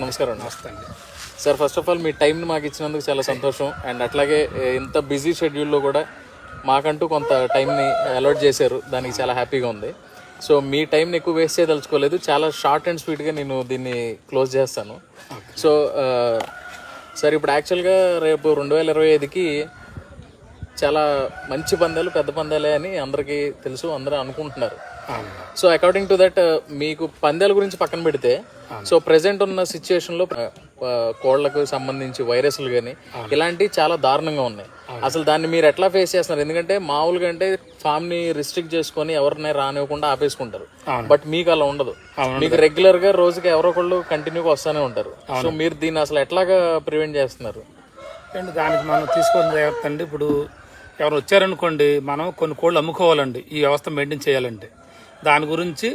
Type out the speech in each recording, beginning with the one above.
నమస్కారం అండి. నమస్తే అండి. సార్, ఫస్ట్ ఆఫ్ ఆల్ మీ టైంని మాకు ఇచ్చినందుకు చాలా సంతోషం. అండ్ అట్లాగే ఇంత బిజీ షెడ్యూల్లో కూడా మాకంటూ కొంత టైంని అలాట్ చేశారు, దానికి చాలా హ్యాపీగా ఉంది. సో మీ టైంని ఎక్కువ వేస్ట్ చేయదలుచుకోలేదు, చాలా షార్ట్ అండ్ స్వీట్గా నేను దీన్ని క్లోజ్ చేస్తాను. సో సార్, ఇప్పుడు యాక్చువల్గా రేపు 2025కి చాలా మంచి పందాలు, పెద్ద పందాలే అని అందరికీ తెలుసు, అందరూ అనుకుంటున్నారు. సో అకార్డింగ్ టు దట్, మీకు పందాల గురించి పక్కన పెడితే, సో ప్రెసెంట్ ఉన్న సిచ్యుయేషన్లో కోళ్లకు సంబంధించి వైరస్లు కానీ ఇలాంటివి చాలా దారుణంగా ఉన్నాయి. అసలు దాన్ని మీరు ఎట్లా ఫేస్ చేస్తున్నారు? ఎందుకంటే మామూలుగా అంటే ఫామ్ని రిస్ట్రిక్ట్ చేసుకొని ఎవరిని రానివ్వకుండా ఆపేసుకుంటారు, బట్ మీకు అలా ఉండదు. మీకు రెగ్యులర్గా రోజుకి ఎవరో ఒకళ్ళు కంటిన్యూగా వస్తూనే ఉంటారు. సో మీరు దీన్ని అసలు ఎట్లాగా ప్రివెంట్ చేస్తున్నారు? దానికి మనం తీసుకొని జాగ్రత్త అండి. ఇప్పుడు ఎవరు వచ్చారనుకోండి, మనం కొన్ని కోళ్ళు అమ్ముకోవాలండి, ఈ వ్యవస్థ మెయింటైన్ చేయాలంటే. దాని గురించి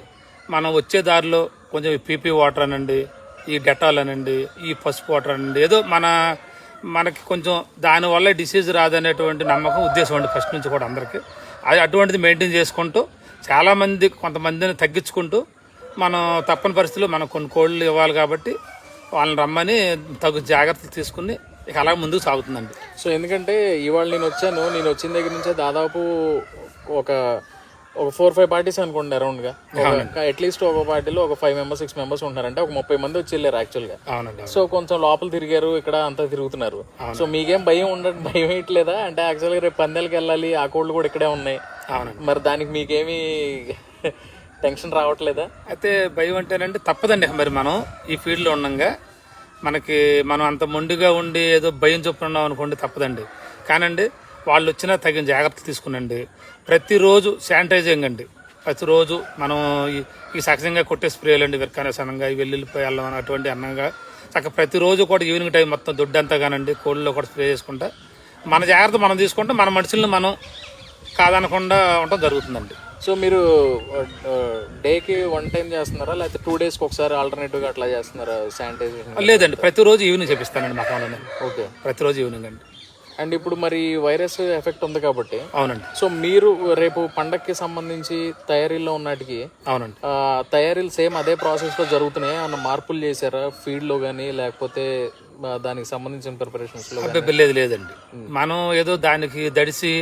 మనం వచ్చే దారిలో కొంచెం పీపీ వాటర్ అనండి, ఈ డెటాల్ అనండి, ఈ పసుపు వాటర్ అనండి, ఏదో మనకి కొంచెం దానివల్ల డిసీజ్ రాదనేటువంటి నమ్మకం, ఉద్దేశం అండి ఫస్ట్ నుంచి కూడా అందరికీ. అది అటువంటిది మెయింటైన్ చేసుకుంటూ చాలామంది కొంతమందిని తగ్గించుకుంటూ మనం తప్పని పరిస్థితుల్లో మనం కొన్ని కోళ్ళు ఇవ్వాలి కాబట్టి వాళ్ళని రమ్మని తగు జాగ్రత్తలు తీసుకుని ఇక అలా ముందుకు సాగుతుందండి. సో ఎందుకంటే ఇవాళ నేను వచ్చిన దగ్గర నుంచే దాదాపు ఒక 4-5 పార్టీస్ అనుకోండి అరౌండ్గా. అట్లీస్ట్ ఒక పార్టీలో ఒక 5 members 6 members ఉంటున్నారంటే ఒక 30 మంది వచ్చి వెళ్ళారు యాక్చువల్గా. సో కొంచెం లోపల తిరిగారు, ఇక్కడ అంతా తిరుగుతున్నారు. సో మీకేం భయం వేయట్లేదా? అంటే యాక్చువల్గా రేపు పందాలకి వెళ్ళాలి, ఆ కోళ్ళు కూడా ఇక్కడే ఉన్నాయి, మరి దానికి మీకేమీ టెన్షన్ రావట్లేదా? అయితే భయం అంటేనంటే తప్పదండి. మరి మనం ఈ ఫీల్డ్లో ఉండగా మనం అంత మొండిగా ఉండి ఏదో భయం చొప్పున్నాం అనుకోండి, తప్పదండి. కానండి వాళ్ళు వచ్చినా తగిన జాగ్రత్తలు తీసుకునండి. ప్రతిరోజు శానిటైజింగ్ అండి. ప్రతిరోజు మనం ఈ సహజంగా కొట్టే స్ప్రేలు అండి, విరకానసనంగా, ఈ వెల్లుల్లిపాయ అల్లం అటువంటి అన్నంగా చక్కగా ప్రతిరోజు కూడా ఈవినింగ్ టైం మొత్తం దొడ్డంతా కానండి కోళ్ళలో కూడా స్ప్రే చేసుకుంటా మన జాగ్రత్త మనం తీసుకుంటే మన మనుషుల్ని మనం కాదనకుండా ఉండటం జరుగుతుందండి. సో మీరు డేకి 1 time చేస్తున్నారా, లేకపోతే 2 daysకి ఒకసారి ఆల్టర్నేటివ్గా అట్లా చేస్తున్నారా శానిటైజేషన్? లేదండి, ప్రతిరోజు ఈవినింగ్ చేపిస్తానండి మా ఫోన్లోనే. ఓకే, ప్రతిరోజు ఈవినింగ్ అండి. అండ్ ఇప్పుడు మరి వైరస్ ఎఫెక్ట్ ఉంది కాబట్టి, అవునండి, సో మీరు రేపు పండగకి సంబంధించి తయారీలో ఉన్నటికి, అవునండి, తయారీలు సేమ్ అదే ప్రాసెస్లో జరుగుతున్నాయి, ఏమన్నా మార్పులు చేశారా ఫీల్డ్లో కానీ, లేకపోతే దానికి సంబంధించిన ప్రిపరేషన్స్లో? లేదండి. మనం ఏదో దానికి దడిసి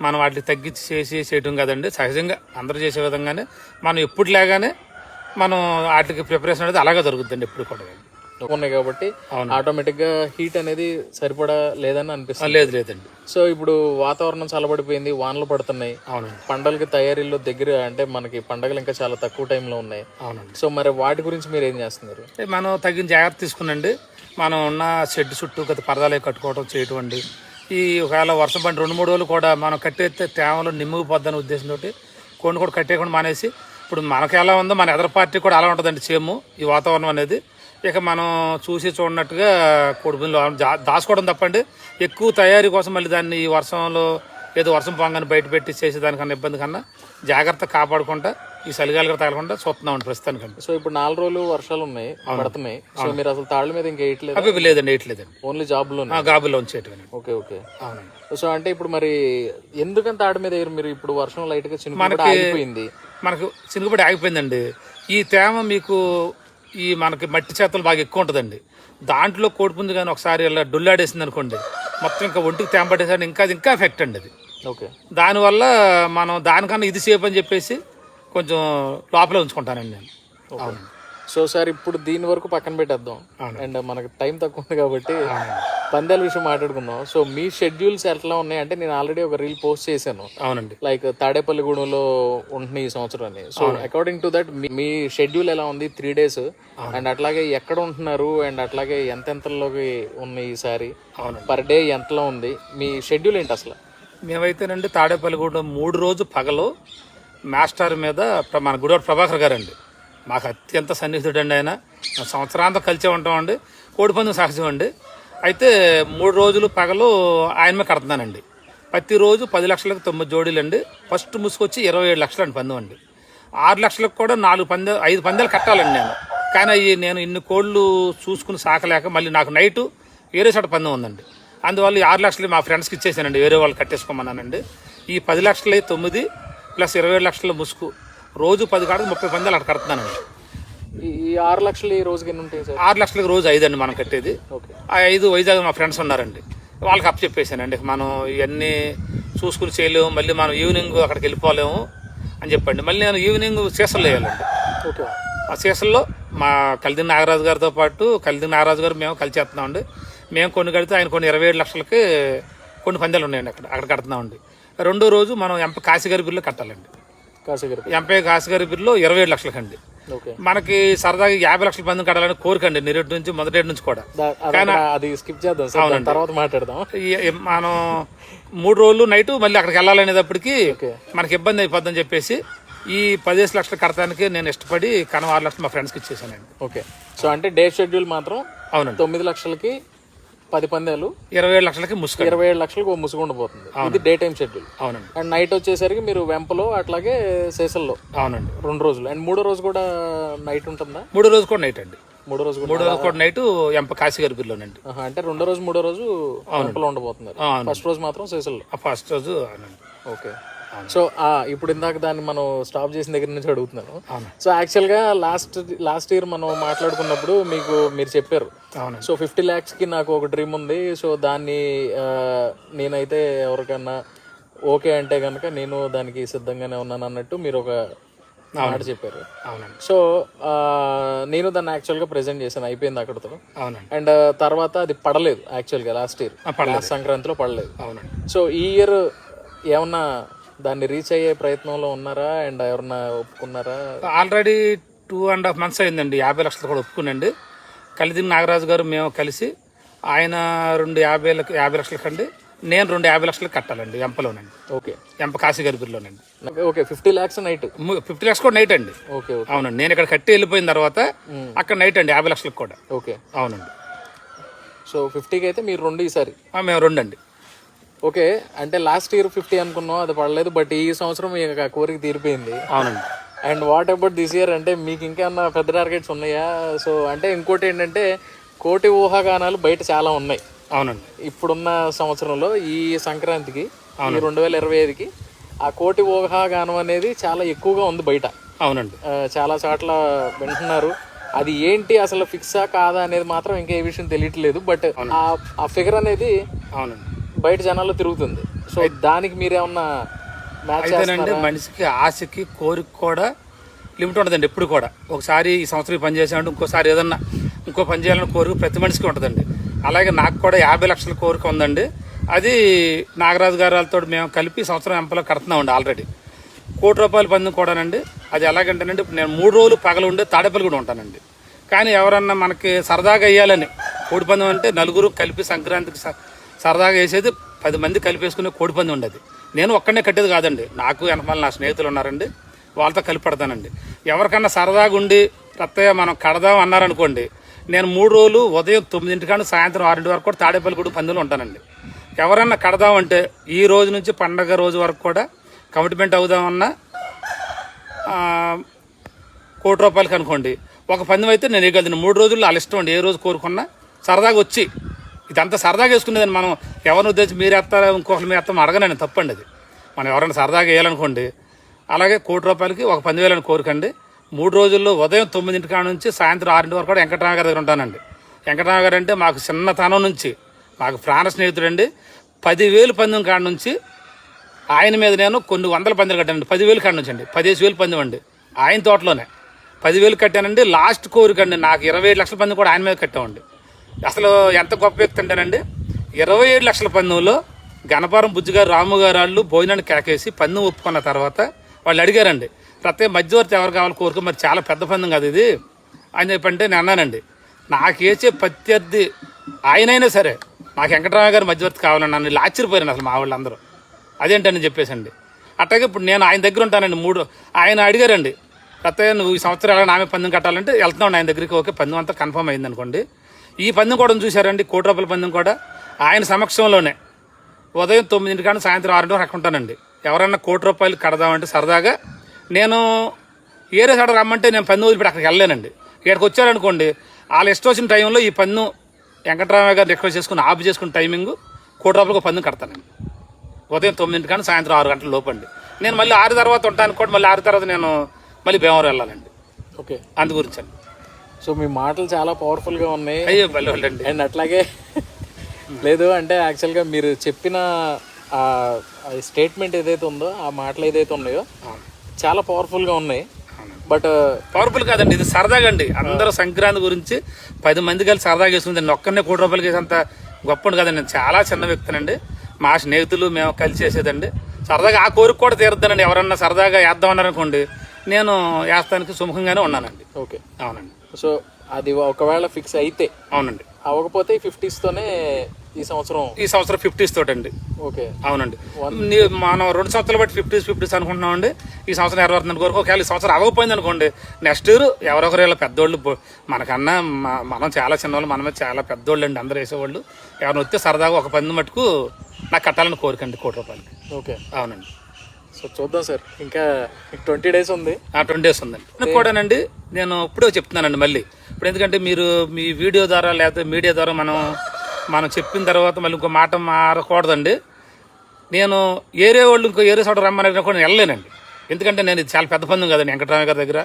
మనం వాటికి తగ్గించి చేయటం కదండి. సహజంగా అందరూ చేసే విధంగానే మనం ఎప్పుడులాగానే మనం వాటికి ప్రిపరేషన్ అనేది అలాగే జరుగుతుందండి ఎప్పుడు కూడా ఉన్నాయి కాబట్టి ఆటోమేటిక్గా హీట్ అనేది సరిపడా లేదని అనిపిస్తుంది. లేదండి. సో ఇప్పుడు వాతావరణం చల్లబడిపోయింది, వానలు పడుతున్నాయి. అవునండి. పండగలకి తయారీలో దగ్గర అంటే మనకి పండగలు ఇంకా చాలా తక్కువ టైంలో ఉన్నాయి. అవునండి. సో మరి వాటి గురించి మీరు ఏం చేస్తున్నారు? మనం తగిన జాగ్రత్త తీసుకునండి. మనం ఉన్న షెడ్ చుట్టూ గత పరదాలే కట్టుకోవడం చేయటం అండి. ఈ ఒకవేళ వర్షం పడి 2-3 రోజులు కూడా మనం కట్టేస్తే తేమలో నిమ్ముకుపోద్దనే ఉద్దేశంతో కొన్ని కూడా కట్టేయకుండా మానేసి, ఇప్పుడు మనకి ఎలా ఉందో మన ఎదర పార్టీ కూడా అలా ఉంటుందండి సేమ్ ఈ వాతావరణం అనేది. ఇక మనం చూసి చూడనట్టుగా కొడుకులో దాచుకోవడం తప్పండి. ఎక్కువ తయారీ కోసం మళ్ళీ దాన్ని ఈ వర్షంలో ఏదో వర్షం పొంగని బయట పెట్టి చేసేదానికన్నా ఇబ్బంది కన్నా జాగ్రత్త కాపాడుకుంటా ఈ చలిగాలు తగలకుండా చూస్తున్నాం ప్రస్తుతానికండి. సో ఇప్పుడు 4 రోజులు వర్షాలు ఉన్నాయి, పడుతున్నాయి. సో మీరు అసలు తాళ్ళ మీద ఇంకా వేయట్లేదు? లేదండి, వేయట్లేదండి. ఓన్లీ గాబుల్లో ఉంచేటండి. ఓకే. అవునండి. సో అంటే ఇప్పుడు మరి ఎందుకంత తాడి మీద వేయరు మీరు? ఇప్పుడు వర్షం లైట్ గా మనకు చినుకుబడి ఆగిపోయిందండి. ఈ తేమ మీకు ఈ మనకి మట్టి చేతలు బాగా ఎక్కువ ఉంటుందండి. దాంట్లో కోడిపుంజు కానీ ఒకసారి ఇలా డొల్లాడేసింది అనుకోండి, మొత్తం ఇంకా ఒంటికి తేమ పట్టేసరికి ఇంకా ఎఫెక్ట్ అండి అది. ఓకే. దానివల్ల మనం దానికన్నా ఇది సేఫ్ అని చెప్పేసి కొంచెం లోపలే ఉంచుకుంటానండి నేను. అవును. సో సార్, ఇప్పుడు దీని వరకు పక్కన పెట్టేద్దాం, అండ్ మనకు టైం తక్కువ ఉంది కాబట్టి పందాల విషయం మాట్లాడుకుందాం. సో మీ షెడ్యూల్స్ ఎట్లా ఉన్నాయి అంటే, నేను ఆల్రెడీ ఒక రీల్ పోస్ట్ చేశాను. అవునండి. లైక్ తాడేపల్లిగూడెంలో ఉంటున్నాయి ఈ సంవత్సరాన్ని. So according to that me schedule ఎలా ఉంది 3 days, అండ్ అట్లాగే ఎక్కడ ఉంటున్నారు, అండ్ అట్లాగే ఎంతలోకి ఉన్నాయి ఈసారి, పర్ డే ఎంతలో ఉంది మీ షెడ్యూల్ ఏంటి అసలు? మేమైతేనండి తాడేపల్లిగూడెం 3 రోజు పగలు మాస్టర్ మీద మన గుడివాడ ప్రభాకర్ గారు అండి, మాకు అత్యంత సన్నిహితుడు అండి. ఆయన సంవత్సరాంతం కలిసే ఉంటామండి. కోడిపందెం సహజం అండి. అయితే 3 రోజులు పగలు ఆయన మీద కడుతున్నానండి. ప్రతిరోజు 10 లక్షలకు 9 జోడీలు అండి. ఫస్ట్ ముసుకొచ్చి 27 లక్షలు అండి పందెం అండి. 6 లక్షలకు కూడా 5 పందాలు కట్టాలండి నేను. కానీ నేను ఇన్ని కోళ్ళు చూసుకుని సాకలేక మళ్ళీ నాకు నైటు వేరే చోట పందెం ఉందండి. అందువల్ల 6 లక్షలు మా ఫ్రెండ్స్కి ఇచ్చేసానండి, వేరే వాళ్ళు కట్టేసుకోమన్నానండి. ఈ 10 లక్షలు 9 ప్లస్ 27 లక్షల ముసుగు రోజు 10 కాడికి 30 పందాలు అక్కడ కడుతున్నానండి. ఈ 6 లక్షలు ఈ రోజుకి ఎన్ని ఉంటాయి సార్? 6 లక్షలకు రోజు 5 అండి మనం కట్టేది. ఓకే. ఆ 5 వైజాగ్ మా ఫ్రెండ్స్ ఉన్నారండి, వాళ్ళకి అప్ చెప్పేశానండి. మనం ఇవన్నీ చూసుకుని చేయలేము, మళ్ళీ మనం ఈవినింగ్ అక్కడికి వెళ్ళిపోలేము అని చెప్పండి. మళ్ళీ నేను ఈవినింగ్ సీసన్లో వేయాలండి. ఓకే. ఆ సీసన్లో మా కలిదిన నాగరాజు గారితో పాటు కలిదిన నాగరాజు గారు మేము కలిసి చేస్తున్నామండి. మేము కొన్ని కడితే ఆయన కొన్ని 27 లక్షలకి కొన్ని పందాలు ఉన్నాయండి, అక్కడ కడుతున్నామండి. రెండో రోజు మనం ఎంపీ కాశీగారి బిల్లు కట్టాలండి. ఎంపీ కాశీగారి బిల్లు 27 లక్షలకండి. మనకి సరదాగా 50 లక్షల పందెం కట్టాలని కోరికండి నిరుటి నుంచి మొదటి నుంచి కూడా. కానీ అది స్కిప్ చేద్దాం, తర్వాత మాట్లాడదాం. మనం 3 రోజులు నైట్ మళ్ళీ అక్కడికి వెళ్ళాలనేటప్పటికి మనకి ఇబ్బంది అయిపోద్దని చెప్పేసి ఈ 15 లక్షలు కడతానికి నేను ఇష్టపడి 6 లక్షలు మా ఫ్రెండ్స్కి ఇచ్చేసానండి. ఓకే. సో అంటే డే షెడ్యూల్ మాత్రం అవునండి 9 లక్షలకి 10 పందాలు 27 లక్షలకి ముసుగు, 27 లక్షలకు ముసుగు ఉండబోతుంది. ఇది డే టైం షెడ్యూల్. అవునండి. అండ్ నైట్ వచ్చేసరికి మీరు వెంపలో అట్లాగే సేసల్లో. అవునండి 2 రోజులు. అండ్ 3 రోజు కూడా నైట్ ఉంటుందా? 3 రోజు కూడా నైట్ అండి. 3 రోజు కూడా నైట్ ఎంప కాశీగారి బిల్లునండి. అంటే 2 రోజు 3 రోజు వెంపలో ఉండబోతున్నారు. ఫస్ట్ రోజు మాత్రం సేసల్లో. ఫస్ట్ రోజు అవునండి. ఓకే. సో ఇప్పుడు ఇందాక దాన్ని మనం స్టాప్ చేసిన దగ్గర నుంచి అడుగుతున్నాను. సో యాక్చువల్గా లాస్ట్ ఇయర్ మనం మాట్లాడుకున్నప్పుడు మీరు చెప్పారు, సో 50 lakhsకి నాకు ఒక డ్రీమ్ ఉంది, సో దాన్ని నేనైతే ఎవరికన్నా ఓకే అంటే కనుక నేను దానికి సిద్ధంగానే ఉన్నాను అన్నట్టు మీరు ఒక మాట చెప్పారు. సో నేను దాన్ని యాక్చువల్గా ప్రెజెంట్ చేశాను, అయిపోయింది అక్కడతో. అండ్ తర్వాత అది పడలేదు యాక్చువల్గా లాస్ట్ ఇయర్ సంక్రాంతిలో పడలేదు. సో ఈ ఇయర్ ఏమన్నా దాన్ని రీచ్ అయ్యే ప్రయత్నంలో ఉన్నారా? అండ్ ఎవరన్నా ఒప్పుకున్నారా? ఆల్రెడీ 2.5 months అయిందండి. 50 లక్షలు కూడా ఒప్పుకునండి. కలిదిన నాగరాజు గారు మేము కలిసి ఆయన 50 లక్షలకండి, నేను 50 లక్షలకు కట్టాలండి ఎంపలోనండి. ఓకే. ఎంప కాశీగారి బిల్లులోనండి. ఓకే. 50 lakhs night. 50 lakhs కూడా నైట్ అండి. ఓకే. అవునండి. నేను ఇక్కడ కట్టి వెళ్ళిపోయిన తర్వాత అక్కడ నైట్ అండి 50 లక్షలకు కూడా. ఓకే. అవునండి. సో 50కి అయితే మీరు 2 ఈసారి? మేము 2 అండి. ఓకే. అంటే లాస్ట్ ఇయర్ 50 అనుకున్నాం, అది పడలేదు. బట్ ఈ సంవత్సరం మీకు ఆ కోరిక తీరిపోయింది. అవునండి. And what about this year? అంటే మీకు ఇంకేమన్నా పెద్ద టార్గెట్స్ ఉన్నాయా? సో అంటే ఇంకోటి ఏంటంటే కోటి ఊహాగానాలు బయట చాలా ఉన్నాయి. అవునండి. ఇప్పుడున్న సంవత్సరంలో ఈ సంక్రాంతికి, ఈ 2025కి ఆ కోటి ఊహాగానం అనేది చాలా ఎక్కువగా ఉంది బయట. అవునండి. చాలా చోట్ల వింటున్నారు. అది ఏంటి అసలు ఫిక్సా కాదా అనేది మాత్రం ఇంకా ఏ విషయం తెలియట్లేదు. బట్ ఆ ఫిగర్ అనేది అవునండి బయట జనాల్లో తిరుగుతుంది. సో దానికి మీరేమన్నా అయితేనండి, మనిషికి ఆశకి కోరిక కూడా లిమిట్ ఉంటుందండి ఎప్పుడు కూడా. ఒకసారి ఈ సంవత్సరం పని చేసామంటే ఇంకోసారి ఏదన్నా ఇంకో పని చేయాలని కోరిక ప్రతి మనిషికి ఉంటుందండి. అలాగే నాకు కూడా 50 లక్షల కోరిక ఉందండి. అది నాగరాజు గారితో మేము కలిపి సంవత్సరం ఎంపలో కడుతున్నామండి. ఆల్రెడీ 1 కోటి రూపాయల పందెం కూడానండి. అది ఎలాగంటేనండి, ఇప్పుడు నేను 3 రోజులు పగలు ఉండే తాడేపల్లి కూడా ఉంటానండి. కానీ ఎవరన్నా మనకి సరదాగా వేయాలని కోడి పందెం అంటే నలుగురు కలిపి సంక్రాంతికి సరదాగా వేసేది 10 మంది కలిపేసుకునే కోడి పందెం ఉండేది. నేను ఒక్కడనే కట్టేది కాదండి, నాకు వెనకాల నా స్నేహితులు ఉన్నారండి, వాళ్ళతో కలిపి పడతానండి. ఎవరికన్నా సరదాగా ఉండి రత్తయ్య మనం కడదాం అన్నారనుకోండి, నేను 3 రోజులు ఉదయం 9 కానీ సాయంత్రం 6 వరకు కూడా తాడేపల్లి కూడా పందెంలో ఉంటానండి. ఎవరన్నా కడదామంటే ఈ రోజు నుంచి పండగ రోజు వరకు కూడా కమిట్మెంట్ అవుదామన్నా 1 కోటి రూపాయలకి అనుకోండి, ఒక పందెం అయితే నేను వేయగలను. 3 రోజుల్లో వాళ్ళ ఇష్టం అండి, ఏ రోజు కోరుకున్నా సరదాగా వచ్చి. ఇదంతా సరదాగా వేసుకునేదండి. మనం ఎవరిని ఉద్దేశించి మీరు వేస్తారా ఇంకొకరు మీరు వేస్తాం అడగనండి, తప్పండి అది. మనం ఎవరైనా సరదాగా వేయాలనుకోండి, అలాగే 1 కోటి రూపాయలకి ఒక 10,000 కోరికండి. 3 రోజుల్లో ఉదయం 9 కాడ నుంచి సాయంత్రం 6 వరకు కూడా వెంకటరామ గారి దగ్గర ఉంటానండి. వెంకటరామ గారు అంటే మాకు చిన్నతనం నుంచి మాకు ప్రాణ స్నేహితుడండి. 10,000 పందెం కాడ నుంచి ఆయన మీద నేను కొన్ని వందల పందెలు కట్టానండి. 10,000 కాడ నుంచి అండి 15,000 పందెం అండి ఆయన తోటలోనే 10,000 కట్టానండి. లాస్ట్ కోరికండి నాకు 27 లక్షల పందెం కూడా ఆయన మీద కట్టామండి. అసలు ఎంత గొప్ప వ్యక్తి అంటేనండి, 27 లక్షల పందెంలో గణపారం బుజ్జిగారు రాము గారు వాళ్ళు భోజనాన్ని కేకేసి పందెం ఒప్పుకున్న తర్వాత వాళ్ళు అడిగారండి, ప్రత్యేక మధ్యవర్తి ఎవరు కావాలి కోరిక, మరి చాలా పెద్ద పందెం కదా ఇది అని చెప్పంటే నేను అన్నానండి, నాకేసే ప్రత్యర్థి ఆయనైనా సరే నాకు వెంకటరామ గారు మధ్యవర్తి కావాలని నన్ను ఇలా ఆశ్చర్యపోయాను అసలు మా వాళ్ళందరూ. అదేంటని చెప్పేసండి. అట్లాగే ఇప్పుడు నేను ఆయన దగ్గర ఉంటానండి. ఆయన అడిగారండి, ప్రత్యేక నువ్వు ఈ సంవత్సరం ఎలా నామే పందెం కట్టాలంటే వెళ్తున్నాడు ఆయన దగ్గరికి. ఓకే, పందెం అంతా కన్ఫర్మ్ అయింది అనుకోండి. ఈ పందెం కూడా చూశారండి, 1 కోటి రూపాయల పందెం కూడా ఆయన సమక్షంలోనే ఉదయం 9 కానీ సాయంత్రం 6 వరకు అక్కడ ఉంటానండి. ఎవరన్నా 1 కోటి రూపాయలు కడదామంటే సరదాగా నేను ఏరే సడ రమ్మంటే నేను పందెం వదిలిపెట్టి అక్కడికి వెళ్ళలేనండి. ఇక్కడికి వచ్చారనుకోండి, వాళ్ళ ఇష్టం వచ్చిన టైంలో ఈ పందెం వెంకటరామ గారు రిక్వెస్ట్ చేసుకుని ఆఫ్ చేసుకున్న టైమింగ్ 1 కోటి రూపాయలకు పందెం కడతానండి. ఉదయం 9 కానీ సాయంత్రం 6 గంటల లోపండి. నేను మళ్ళీ 6 తర్వాత ఉంటాను కూడా, మళ్ళీ 6 తర్వాత నేను మళ్ళీ భీమవరం వెళ్ళాలండి. ఓకే, అందు గురించి అండి. సో మీ మాటలు చాలా పవర్ఫుల్గా ఉన్నాయి. అయ్యో భలే వాళ్ళండి. అండ్ అట్లాగే లేదు అంటే యాక్చువల్గా మీరు చెప్పిన ఆ స్టేట్మెంట్ ఏదైతే ఉందో, ఆ మాటలు ఏదైతే ఉన్నాయో చాలా పవర్ఫుల్గా ఉన్నాయి. బట్ పవర్ఫుల్ కాదండి, ఇది సరదాగా అండి. అందరూ సంక్రాంతి గురించి 10 మంది కలిసి సరదాగా వేసుకుంది. నేను ఒక్కనే ₹1 వేసేంత గొప్ప కదండి. నేను చాలా చిన్న వ్యక్తినండి. మా స్నేహితులు మేము కలిసి చేసేదండి. సరదాగా ఆ కోరిక కూడా తీరుద్దానండి. ఎవరన్నా సరదాగా వేద్దామన్నారనుకోండి, నేను వేస్తానికి సుముఖంగానే ఉన్నానండి. ఓకే, అవునండి. సో అది ఒకవేళ ఫిక్స్ అయితే, అవునండి, అవ్వకపోతే 50s ఈ సంవత్సరం 50s తోటండి. ఓకే, అవునండి. మనం 2 సంవత్సరాలు బట్టి 50s అనుకుంటున్నామండి. ఈ సంవత్సరం నెరవేరుతుంది కోరిక. ఒకవేళ ఈ సంవత్సరం అవ్వకపోయింది అనుకోండి, నెక్స్ట్ ఇయర్ ఎవరొకరు ఇలా పెద్దోళ్ళు, మనకన్నా మనం చాలా చిన్నవాళ్ళు, మనమే చాలా పెద్దోళ్ళు అండి. అందరూ వేసేవాళ్ళు. ఎవరిని వస్తే సరదాగా ఒక 10 మటుకు నాకు కట్టాలని కోరికండి ₹1. ఓకే, అవునండి. సో చూద్దాం సార్. ఇంకా 20 days ఉంది. 20 days ఉందండి. నాకు కూడానండి, నేను ఇప్పుడే చెప్తున్నానండి మళ్ళీ. ఇప్పుడు ఎందుకంటే మీరు మీ వీడియో ద్వారా లేకపోతే మీడియా ద్వారా మనం చెప్పిన తర్వాత మళ్ళీ ఇంకో మాట మారకూడదండి. నేను ఏరే వాళ్ళు ఇంకో ఏరే చోట రమ్మని కూడా వెళ్ళలేనండి. ఎందుకంటే నేను ఇది చాలా పెద్ద పందెం కదండి. వెంకటరామయ్య గారి దగ్గర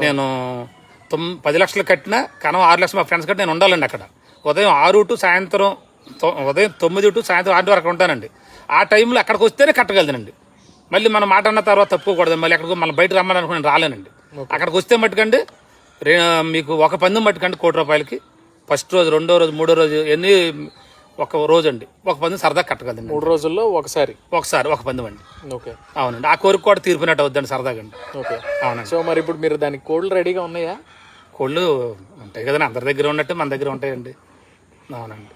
నేను 10 లక్షలు కట్టినా కనం 6 లక్షలు మా ఫ్రెండ్స్ కట్టి నేను ఉండాలండి అక్కడ. ఉదయం 6 to సాయంత్రం ఉదయం 9 to సాయంత్రం 6 వరకు ఉంటానండి. ఆ టైంలో అక్కడికి వస్తేనే కట్టగలదండి. మళ్ళీ మనం మాట అన్న తర్వాత తప్పుకోకూడదు. మళ్ళీ అక్కడికి మళ్ళీ బయట రమ్మని అనుకుని రాలేనండి. అక్కడికి వస్తే మట్టుకండి మీకు ఒక పందెం మట్టుకండి ₹1. ఫస్ట్ రోజు, 2వ రోజు, 3వ రోజు ఎన్ని ఒక రోజు అండి ఒక పందెం సరదా కట్టగలండి. 3 రోజుల్లో ఒకసారి ఒక పందెం అండి. ఓకే, అవునండి. ఆ కోరిక కూడా తీర్పినట్టు అవుద్దండి సరదాగా అండి. ఓకే, అవునండి. సో మరి ఇప్పుడు మీరు దానికి కోళ్ళు రెడీగా ఉన్నాయా? కోళ్ళు ఉంటాయి కదండి, అందరి దగ్గర ఉన్నట్టు మన దగ్గర ఉంటాయండి. అవునండి.